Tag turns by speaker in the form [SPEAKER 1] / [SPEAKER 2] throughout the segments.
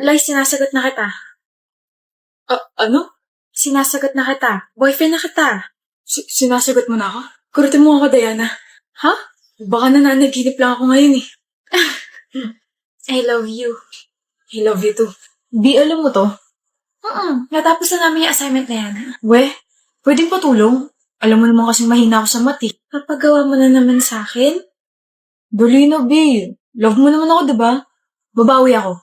[SPEAKER 1] Loy, sinasagot na kita.
[SPEAKER 2] Ano?
[SPEAKER 1] Sinasagot na kita. Boyfriend na kita.
[SPEAKER 2] Sinasagot mo na ako? Kurutin mo ako, Diana.
[SPEAKER 1] Ha?
[SPEAKER 2] Baka nananaginip lang ako ngayon eh.
[SPEAKER 1] I love you.
[SPEAKER 2] I love you too. Di, alam mo to?
[SPEAKER 1] Natapos na namin yung assignment na yan.
[SPEAKER 2] Pwedeng patulong? Alam mo naman kasing mahina ako sa math eh.
[SPEAKER 1] Papagawa mo na naman sa akin?
[SPEAKER 2] Dali na, B. Love mo naman ako, diba? Babawi ako.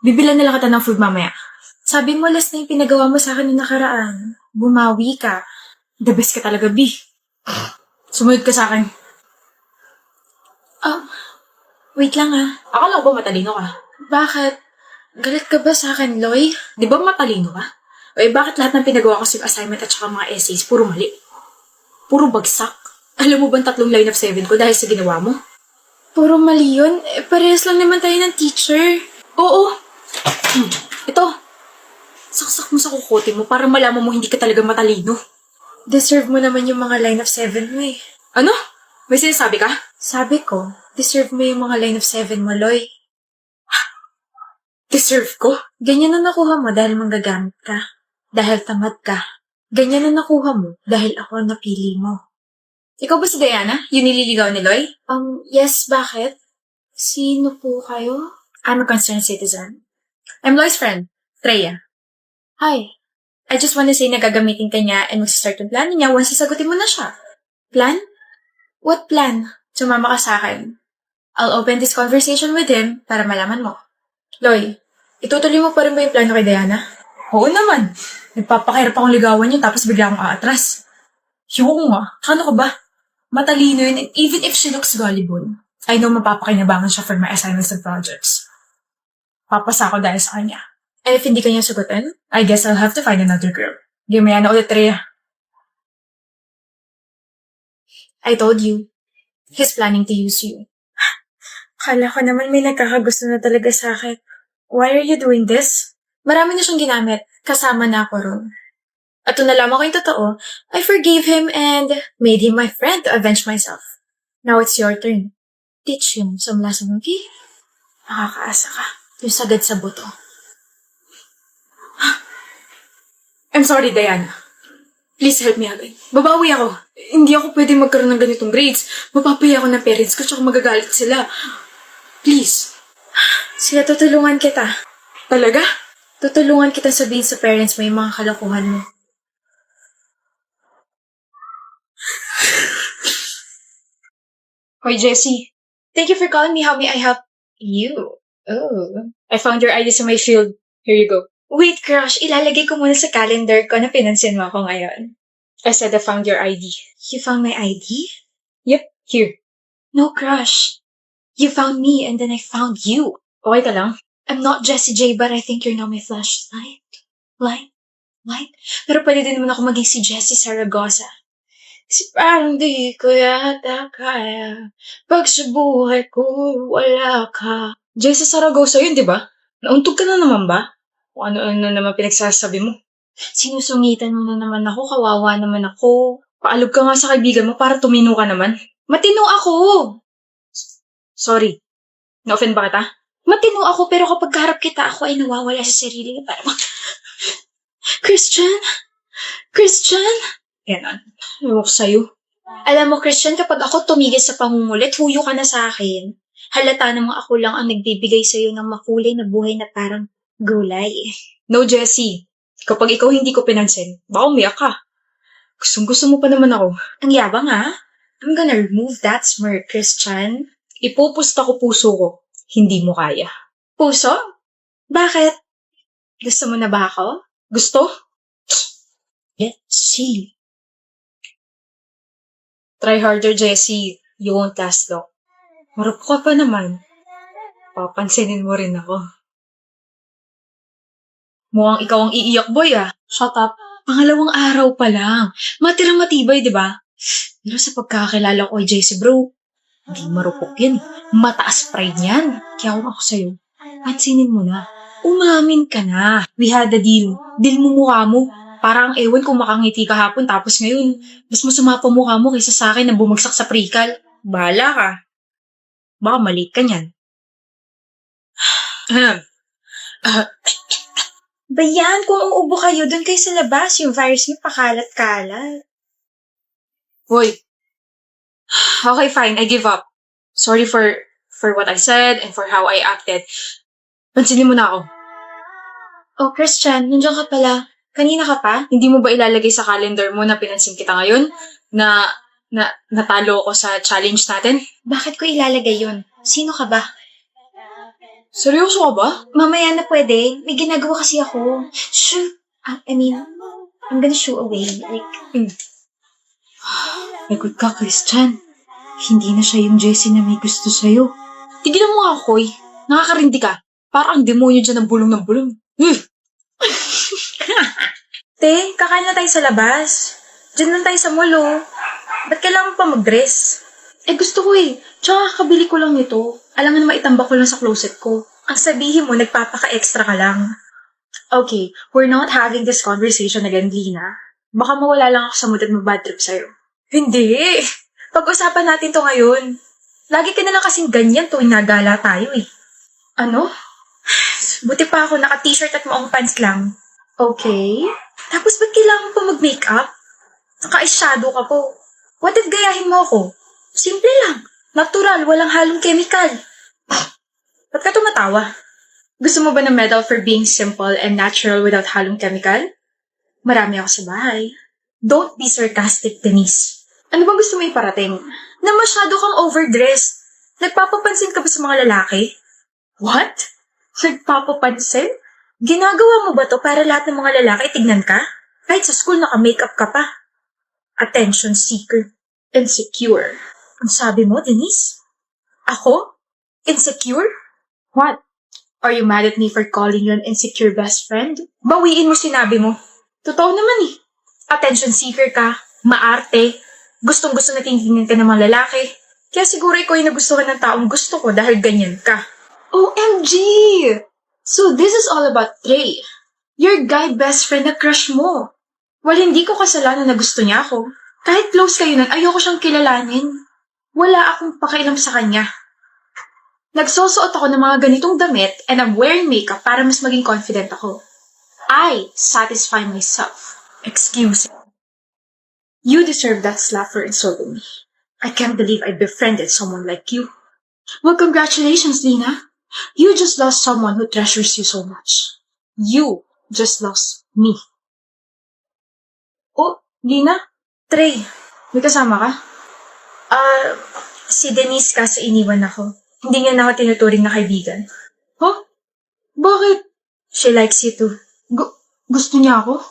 [SPEAKER 2] Bibilan nila kita ng food mamaya.
[SPEAKER 1] Sabi mo last na yung pinagawa mo sa akin noong nakaraan. Bumawi ka.
[SPEAKER 2] The best ka talaga, B. Sumunod ka sa akin.
[SPEAKER 1] Wait lang ah.
[SPEAKER 2] Akala ko ba matalino ka?
[SPEAKER 1] Bakit? Galit ka ba sa akin, Loy?
[SPEAKER 2] Di ba matalino ka? Bakit lahat ng pinagawa ko sa assignment at saka mga essays, puro mali? Puro bagsak? Alam mo bang 3 line of 7 ko dahil sa ginawa mo?
[SPEAKER 1] Puro mali yun. Parehas lang naman tayo ng teacher.
[SPEAKER 2] Oo. Ito. Saksak mo sa kukote mo para malaman mo hindi ka talaga matalino.
[SPEAKER 1] Deserve mo naman yung mga line of 7 mo eh.
[SPEAKER 2] Ano? May sinasabi ka?
[SPEAKER 1] Sabi ko, deserve mo yung mga line of 7 mo, Loy.
[SPEAKER 2] Deserve ko?
[SPEAKER 1] Ganyan na nakuha mo dahil manggagamit ka. Dahil tamad ka. Ganyan na nakuha mo dahil ako ang napili mo.
[SPEAKER 2] Ikaw ba si Diana? Yung nililigaw ni Loy?
[SPEAKER 1] Yes, bakit? Sino po kayo?
[SPEAKER 2] I'm a concerned citizen. I'm Loy's friend, Treya.
[SPEAKER 1] Hi.
[SPEAKER 2] I just want to say na gagamitin ka niya and mag-start yung plano niya once sasagutin mo na siya.
[SPEAKER 1] Plan? What plan?
[SPEAKER 2] Sumama ka sa akin. I'll open this conversation with him para malaman mo. Loy, itutuloy mo pa rin ba yung plano kay Diana? Oo naman. Nagpapakahirap akong ligawan yun tapos bigla akong aatras. Yung nga. Ano ka ba? Matalino yun and even if she looks gullible, I know mapapakinabangan siya for my assignments and projects. Papasa ako dahil sa kanya. And if hindi kanya sagutin, I guess I'll have to find another girl. Gamaya na ulit, Rhea. I told you. He's planning to use you.
[SPEAKER 1] Kala ko naman may nagkakagusto na talaga sa akin. Why are you doing this?
[SPEAKER 2] Marami na siyang ginamit. Kasama na ako ron. At nung nalaman ko yung totoo, I forgave him and made him my friend to avenge myself. Now it's your turn. Teach him some lesson, okay?
[SPEAKER 1] Nakakaasa ka.
[SPEAKER 2] Yung sagad sa buto. I'm sorry, Diana. Please help me again. Babawi ako. Hindi ako pwede magkaroon ng ganitong grades. Mapapaya ako ng parents ko tsaka magagalit sila. Please.
[SPEAKER 1] Sige, tutulungan kita.
[SPEAKER 2] Talaga?
[SPEAKER 1] Tutulungan kita sabihin sa parents mo yung mga kalokohan mo.
[SPEAKER 2] Hoy, Jessie. Thank you for calling me. How may I help you? Oh. I found your ID sa my field. Here you go.
[SPEAKER 1] Wait, crush. Ilalagay ko muna sa calendar ko na pinansin mo ako ngayon.
[SPEAKER 2] I said I found your ID.
[SPEAKER 1] You found my ID?
[SPEAKER 2] Yep, here.
[SPEAKER 1] No, crush. You found me and then I found you.
[SPEAKER 2] Okay ka lang?
[SPEAKER 1] I'm not Jessie J, but I think you're now my flashlight. Light? Pero pwede din naman ako maging si Jessie Saragosa. Kasi parang di ko yata kaya pag sa buhay ko wala ka.
[SPEAKER 2] Jessie Saragosa yun, di ba? Nauntog ka na naman ba? O ano-ano naman pinagsasabi mo?
[SPEAKER 1] Sinusungitan mo na naman ako, kawawa naman ako.
[SPEAKER 2] Paalog ka nga sa kaibigan mo para tumino ka naman.
[SPEAKER 1] Matino ako!
[SPEAKER 2] Sorry. Na-offend ba kita?
[SPEAKER 1] Matino ako pero kapag harap kita ako ay nawawala sa sarili. Parang, Christian?
[SPEAKER 2] Yan, ewan ko sa'yo.
[SPEAKER 1] Alam mo, Christian, kapag ako tumigil sa pangungulit, huyo ka na sa akin. Halata namang ako lang ang nagbibigay sa'yo ng makulay na buhay na parang gulay.
[SPEAKER 2] No, Jessie. Kapag ikaw hindi ko pinansin, baka umiyak ka. Gustong-gusto mo pa naman ako.
[SPEAKER 1] Ang yabang ha? I'm gonna remove that smirk, Christian.
[SPEAKER 2] Ipupusta ko puso ko. Hindi mo kaya.
[SPEAKER 1] Puso? Bakit? Gusto mo na ba ako?
[SPEAKER 2] Gusto?
[SPEAKER 1] Let's see.
[SPEAKER 2] Try harder, Jessie. You won't last long. Marupok ka pa naman. Papansinin mo rin ako. Mukhang ikaw ang iiyak, boy, ah.
[SPEAKER 1] Shut up.
[SPEAKER 2] Pangalawang araw pa lang. Matirang matibay, di ba? Pero sa pagkakakilala ko kay Jessie, bro, hindi marupok yan. Mataas pride yan. Kaya ako sa'yo. Pansinin mo na. Umamin ka na. We had a deal. Deal mo mukha mo. Parang ewan kung makangiti kahapon tapos ngayon, mas masama pa mukha mo kaysa sa akin na bumagsak sa pre-cal. Bahala ka. Baka mali ka niyan.
[SPEAKER 1] Bayan, kung uubo kayo, doon kayo sa labas. Yung virus niyo pakalat-kalat.
[SPEAKER 2] Hoy. Okay, fine. I give up. Sorry for what I said and for how I acted. Pansinin mo na ako.
[SPEAKER 1] Oh, Christian, nandiyan ka pala. Kanina ka pa?
[SPEAKER 2] Hindi mo ba ilalagay sa calendar mo na pinansin kita ngayon? Na natalo ako sa challenge natin?
[SPEAKER 1] Bakit ko ilalagay yun? Sino ka ba?
[SPEAKER 2] Seryoso ka ba?
[SPEAKER 1] Mamaya na pwede. May ginagawa kasi ako. Shoo! I mean, I'm gonna shoo away. Like,
[SPEAKER 2] Lagot ka, Christian. Hindi na siya yung Jessie na may gusto sa'yo. Tigilan mo nga, Koy. Nakakarindi ka. Parang ang demonyo dyan ng bulong.
[SPEAKER 1] Te, kakain na tayo sa labas. Diyan lang tayo sa mall, oh. Ba't kailangan mo pa mag-dress?
[SPEAKER 2] Gusto ko eh. Tsaka kakabili ko lang nito. Alangan maitambak ko lang sa closet ko.
[SPEAKER 1] Ang sabihin mo, nagpapaka-extra ka lang.
[SPEAKER 2] Okay, we're not having this conversation again, Lina. Baka mawala lang ako sa mood at mag-bad trip sa'yo.
[SPEAKER 1] Hindi. Pag-usapan natin to ngayon. Lagi ka na lang kasing ganyan tuwing nagala tayo eh.
[SPEAKER 2] Ano?
[SPEAKER 1] Buti pa ako naka-t-shirt at maong pants lang.
[SPEAKER 2] Okay.
[SPEAKER 1] Tapos ba't kailangan mo pa mag-makeup? Naka-eyeshadow ka po. What if gayahin mo ako? Simple lang. Natural, walang halong chemical. Ba't ka tumatawa?
[SPEAKER 2] Gusto mo ba ng medal for being simple and natural without halong chemical?
[SPEAKER 1] Marami ako sa bahay. Don't be sarcastic, Denise.
[SPEAKER 2] Ano bang gusto mo iparating?
[SPEAKER 1] Na masyado kang overdressed. Nagpapapansin ka ba sa mga lalaki?
[SPEAKER 2] What?
[SPEAKER 1] Nagpapapansin? Ginagawa mo ba to para lahat ng mga lalaki tignan ka? Kahit sa school naka-makeup ka pa. Attention seeker.
[SPEAKER 2] Insecure.
[SPEAKER 1] Ang sabi mo, Denise? Ako? Insecure?
[SPEAKER 2] What? Are you mad at me for calling you an insecure best friend?
[SPEAKER 1] Bawiin mo sinabi mo.
[SPEAKER 2] Totoo naman eh.
[SPEAKER 1] Attention seeker ka. Maarte. Gustong-gusto na tinitingnan ka ng mga lalaki. Kaya siguro ikaw yung nagustuhan ng taong gusto ko dahil ganyan ka.
[SPEAKER 2] OMG! So this is all about Trey. Your guy best friend na crush mo. Well, hindi ko kasalanan na gusto niya ako. Kahit close kayo nun, ayoko siyang kilalanin. Wala akong pakialam sa kanya. Nagsusuot ako ng mga ganitong damit and I'm wearing makeup para mas maging confident ako. I satisfy myself.
[SPEAKER 1] Excuse me.
[SPEAKER 2] You deserve that slap for insulting me. I can't believe I befriended someone like you. Well, congratulations, Lina. You just lost someone who treasures you so much. You just lost me. Oh, Lina?
[SPEAKER 1] Trey,
[SPEAKER 2] May kasama ka?
[SPEAKER 1] si Denise kasi iniwan ako. Hindi niya na ako tinuturing na kaibigan.
[SPEAKER 2] Huh? Bakit?
[SPEAKER 1] She likes you too.
[SPEAKER 2] Gusto niya ako?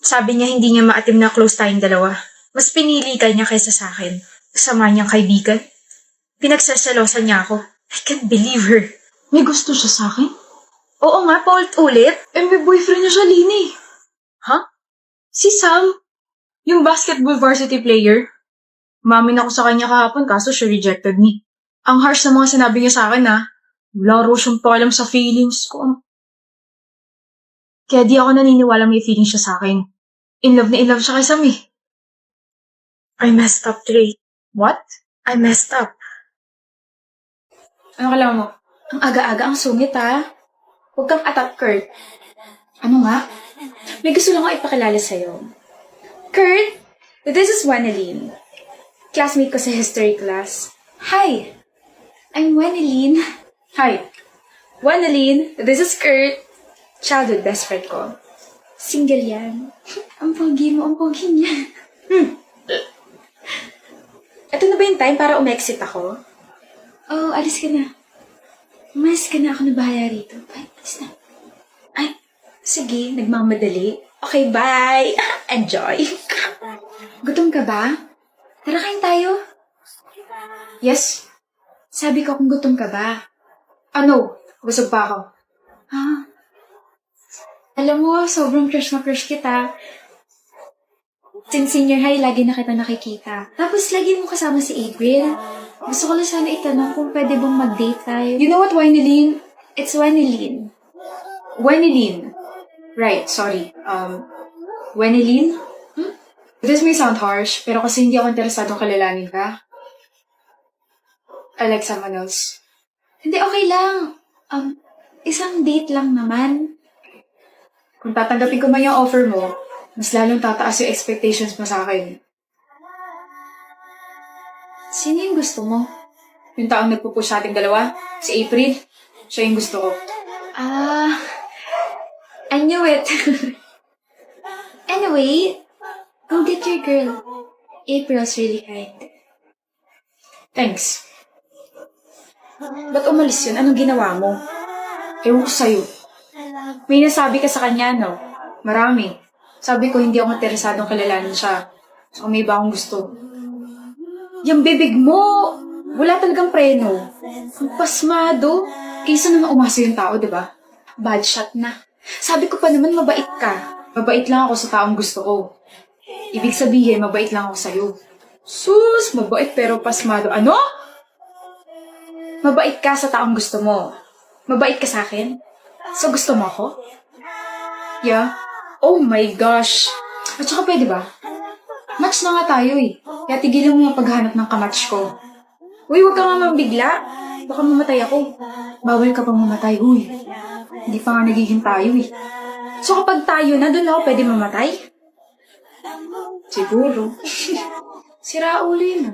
[SPEAKER 1] Sabi niya hindi niya maatim na close tayong dalawa. Mas pinili ka niya kaysa sa akin. Kasama niyang kaibigan. Pinagsasalosan niya ako. I can't believe her.
[SPEAKER 2] May gusto siya sa akin?
[SPEAKER 1] Oo nga, paulit-ulit.
[SPEAKER 2] May boyfriend niya siya, Lina eh.
[SPEAKER 1] Huh?
[SPEAKER 2] Si Sam. Yung basketball varsity player. Mamin ako sa kanya kahapon kaso she rejected me. Ang harsh na mga sinabi niya sa akin ha. Wala raw siyang paalam sa feelings ko. Kaya di ako naniniwala may feelings siya sa akin. In love siya kay Sam eh.
[SPEAKER 1] I messed up, Trey.
[SPEAKER 2] What?
[SPEAKER 1] I messed up.
[SPEAKER 2] Ano kailangan mo?
[SPEAKER 3] Ang aga-aga, ang sungit ha. Huwag kang atat, Kurt. Ano nga? May gusto lang ako ipakilala sa'yo. Kurt, this is Waneline. Classmate ko sa history class. Hi! I'm Waneline. Hi. Waneline, this is Kurt. Childhood best friend ko. Single yan. Ang pogi mo, ang pogi niya. Ito na ba yung time para umexit ako? Oh, alis ka na. Umalis ka na, ako na bahala rito. Bye, alis na. Ay, sige, nagmamadali. Okay, bye. Enjoy. Gutom ka ba? Tara, kain tayo. Yes. Sabi ko kung gutom ka ba.
[SPEAKER 2] Ano? Busog pa ako.
[SPEAKER 3] Ah. Alam mo, sobrang crush na crush kita. Since senior high, lagi na kita nakikita. Tapos lagi mo kasama si April. Gusto ko lang sana itanong kung pwede bang mag-date tayo.
[SPEAKER 2] You know what, Waneline?
[SPEAKER 3] It's Waneline.
[SPEAKER 2] Waneline. Right, sorry. Waneline? This may sound harsh, pero kasi hindi ako interesadong kilalanin ka. I like someone else.
[SPEAKER 3] Hindi, okay lang. Isang date lang naman.
[SPEAKER 2] Kung tatanggapin ko man yung offer mo, mas lalong tataas yung expectations mo sa akin.
[SPEAKER 3] Sino yung gusto mo?
[SPEAKER 2] Yung taong nagpupush sa ating dalawa, si April, siya yung gusto ko.
[SPEAKER 3] I knew it. Anyway, go get your girl. April's really kind.
[SPEAKER 2] Thanks. Ba't umalis yun? Anong ginawa mo? Ewan ko sa'yo. May nasabi ka sa kanya, no? Marami. Sabi ko hindi ako interesadong kilalanin siya. So may iba akong gusto. Yung bibig mo, wala talagang preno. Ang pasmado. Kaysa naman umasa yung tao, di ba?
[SPEAKER 3] Bad shot na. Sabi ko pa naman mabait ka.
[SPEAKER 2] Mabait lang ako sa taong gusto ko. Ibig sabihin, mabait lang ako sa'yo. Sus, mabait pero pasmado. Ano?
[SPEAKER 3] Mabait ka sa taong gusto mo. Mabait ka sa akin? So gusto mo ako?
[SPEAKER 2] Yeah. Oh my gosh. At saka pwede ba? Match na nga tayo eh. Kaya tigilan mo yung paghanap ng kamatch ko.
[SPEAKER 3] Uy, huwag ka nga mabigla. Baka mamatay ako.
[SPEAKER 2] Bawal ka pang mamatay, huy. Hindi pa nga nagiging tayo eh.
[SPEAKER 3] So kapag tayo na, doon ako pwede mamatay?
[SPEAKER 2] Siguro.
[SPEAKER 3] Sira ulo yun.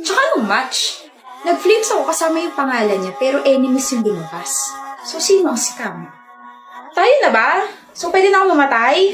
[SPEAKER 2] Tsaka anong match?
[SPEAKER 3] Nag-flips ako kasama yung pangalan niya, pero enemies yung lumabas. So sino ang scam?
[SPEAKER 2] Tayo na ba?
[SPEAKER 3] So pwede na ako mamatay?